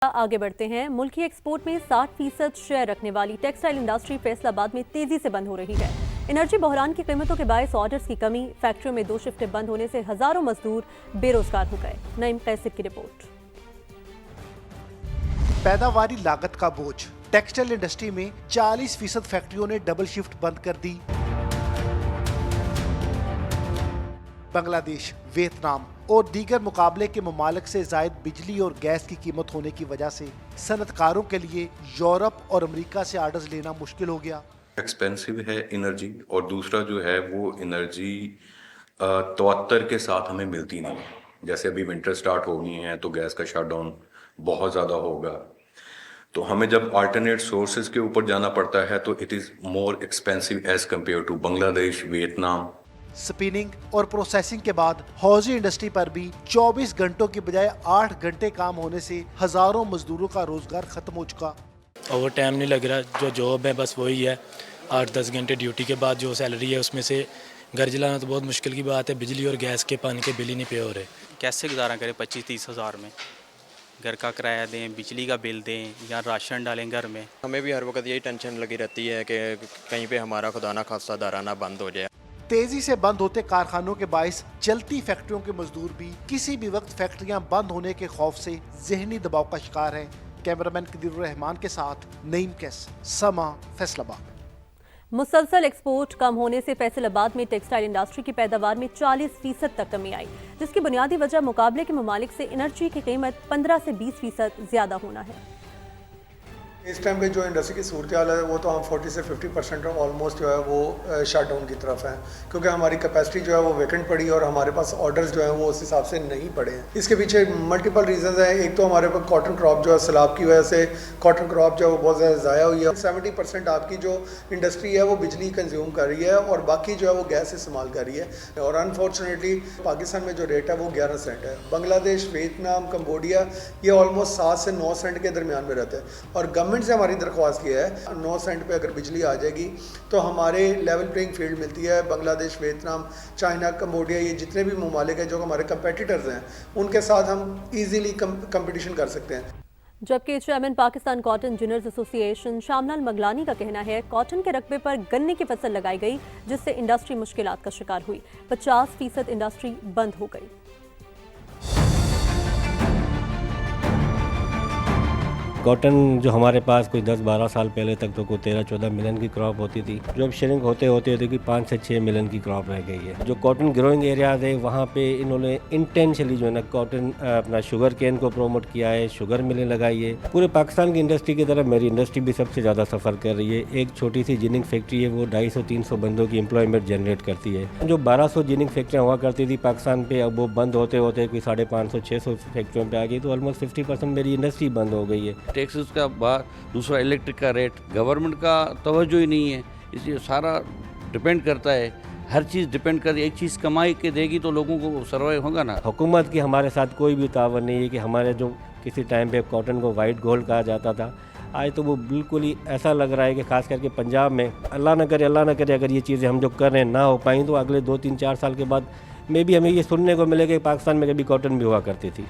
आगे बढ़ते हैं। मुल्की एक्सपोर्ट में 60% शेयर रखने वाली टेक्सटाइल इंडस्ट्री फैसलाबाद में तेजी से बंद हो रही है। एनर्जी बहरान की कीमतों के बायस ऑर्डर्स की कमी, फैक्ट्रियों में 2 शिफ्टें बंद होने से हजारों मजदूर बेरोजगार हो गए। नईम कैसिक की रिपोर्ट। पैदावारी लागत का बोझ, टेक्सटाइल इंडस्ट्री में 40% फैक्ट्रियों ने डबल शिफ्ट बंद कर दी। बांग्लादेश, वियतनाम और दीगर मुकाबले के ममालिक से जायद बिजली और गैस की कीमत होने की वजह से सनतकारों के लिए यूरोप और अमेरिका से आर्डर्स लेना मुश्किल हो गया। एक्सपेंसिव है एनर्जी, और दूसरा जो है वो एनर्जी तवत्तर के साथ हमें मिलती नहीं है। जैसे अभी विंटर स्टार्ट हो गई है तो गैस का शटडाउन बहुत ज़्यादा होगा, तो हमें जब अल्टरनेट सोर्सेज के ऊपर जाना पड़ता है तो it is more expensive as compare to Bangladesh, Vietnam. Spinning और प्रोसेसिंग के बाद हौजी इंडस्ट्री पर भी 24 घंटों की बजाय 8 घंटे काम होने से हजारों मजदूरों का रोजगार खत्म हो चुका। ओवर टाइम नहीं लग रहा, जो जॉब है बस वही है। 8-10 घंटे ड्यूटी के बाद जो सैलरी है उसमें से घर चलाना तो बहुत मुश्किल की बात है। बिजली और गैस के पानी के बिल ही नहीं पे हो रहे। कैसे गुजारा करें 25-30 हज़ार में? घर का किराया दें, बिजली का बिल दें या राशन डालें घर में। हमें भी हर वक्त यही टेंशन लगी रहती है कि कहीं पे हमारा खुदा ना खास्ता दाराना बंद हो जाए। तेजी से बंद होते कारखानों के बायस चलती फैक्ट्रियों के मजदूर भी किसी भी वक्त फैक्ट्रियां बंद होने के खौफ से जहनी दबाव का शिकार हैं। कैमरामैन कदीरुर रहमान के साथ नईम कैस, समा, फैसलाबाद। मुसलसल एक्सपोर्ट कम होने से फैसलाबाद में टेक्सटाइल इंडस्ट्री की पैदावार में 40% तक कमी आई, जिसकी बुनियादी वजह मुकाबले के ममालिक से एनर्जी की कीमत 15 से 20% ज्यादा होना है। इस टाइम पे जो इंडस्ट्री की सूरत हाल है वो तो हम 40 से 50% ऑलमोस्ट जो है वो शट डाउन की तरफ है, क्योंकि हमारी कैपेसिटी जो है वो वेकेंट पड़ी और हमारे पास ऑर्डर्स जो है वो उस हिसाब से नहीं पड़े हैं। इसके पीछे मल्टीपल रीजंस हैं। एक तो हमारे पास कॉटन क्रॉप जो है सैलाब की वजह से कॉटन क्रॉप जो है वो बहुत ज़्यादा ज़ाया हुई है। 70% आपकी जो इंडस्ट्री है वो बिजली कंज्यूम कर रही है और बाकी जो है वो गैस इस्तेमाल कर रही है। और अनफॉर्चुनेटली पाकिस्तान में जो रेट है वो 11 सेंट है। बांग्लादेश, वियतनाम, कम्बोडिया ये ऑलमोस्ट 7 से 9 सेंट के दरमियान में रहते हैं। और गवर्नमेंट से हमारी दरख्वास्त की है 9 सेंट पे अगर बिजली आ जाएगी तो हमारे लेवल प्लेइंग फील्ड मिलती है। बांग्लादेश, वियतनाम, चाइना, कम्बोडिया ये जितने भी ममालिक हैं जो हमारे कंपेटिटर्स हैं उनके साथ हम इजीली कंपटीशन कर सकते हैं। जबकि chairman Pakistan cotton ginners association Shamlal Maglani का कहना है कॉटन के रकबे पर गन्ने की फसल लगाई गई, जिससे इंडस्ट्री मुश्किलात का शिकार हुई। 50% इंडस्ट्री बंद हो गई। कॉटन जो हमारे पास कोई 10-12 साल पहले तक तो कोई 13-14 मिलियन की क्रॉप होती थी, जो अब श्रिंक होते होते कि 5 से 6 मिलियन की क्रॉप रह गई है। जो कॉटन ग्रोइंग एरियाज है वहाँ पे इन्होंने इंटेंशनली जो है ना कॉटन अपना शुगर केन को प्रोमोट किया है, शुगर मिलें लगाई है। पूरे पाकिस्तान की इंडस्ट्री की तरफ मेरी इंडस्ट्री भी सबसे ज़्यादा सफ़र कर रही है। एक छोटी सी जिनिंग फैक्ट्री है वो 250-300 बंदों की एम्प्लॉयमेंट जनरेट करती है। जो 1200 जिनिंग फैक्ट्रियाँ हुआ करती थी पाकिस्तान पे, अब वो बंद होते होते कोई 550-600 फैक्ट्रियों पर आ गई, तो ऑलमोस्ट 50% मेरी इंडस्ट्री बंद हो गई है। टैक्सेस का दूसरा इलेक्ट्रिक का रेट, गवर्नमेंट का तवज्जो ही नहीं है, इसलिए सारा डिपेंड करता है। हर चीज़ डिपेंड कर, एक चीज़ कमाई के देगी तो लोगों को सर्वाइव होगा ना। हुकूमत की हमारे साथ कोई भी तावन नहीं है कि हमारे जो किसी टाइम पे कॉटन को वाइट गोल्ड कहा जाता था, आज तो वो बिल्कुल ही ऐसा लग रहा है कि खास करके पंजाब में अल्लाह न करे अगर ये चीज़ें हम जो कर रहे हैं ना हो पाई तो अगले 2-3-4 साल के बाद मे भी हमें ये सुनने को मिलेगा कि पाकिस्तान में कभी कॉटन भी हुआ करती थी।